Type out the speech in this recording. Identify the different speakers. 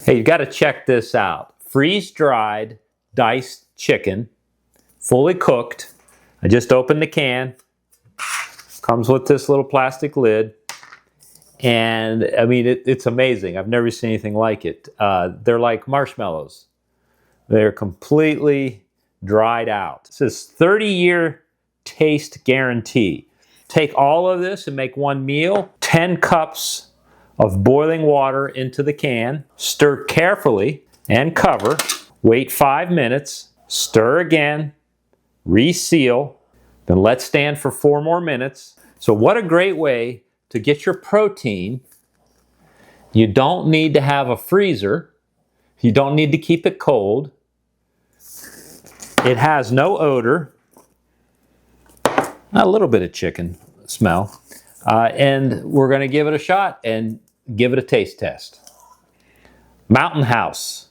Speaker 1: Hey, you got to check this out. Freeze-dried diced chicken, fully cooked. I just opened the can. Comes with this little plastic lid. And I mean, it's amazing. I've never seen anything like it. They're like marshmallows. They're completely dried out. It says 30-year taste guarantee. Take all of this and make one meal. 10 cups of boiling water into the can. Stir carefully and cover. Wait 5 minutes. Stir again. Reseal. Then let stand for 4 more minutes. So what a great way to get your protein. You don't need to have a freezer. You don't need to keep it cold. It has no odor. A little bit of chicken smell. And we're going to give it a shot and give it a taste test. Mountain House.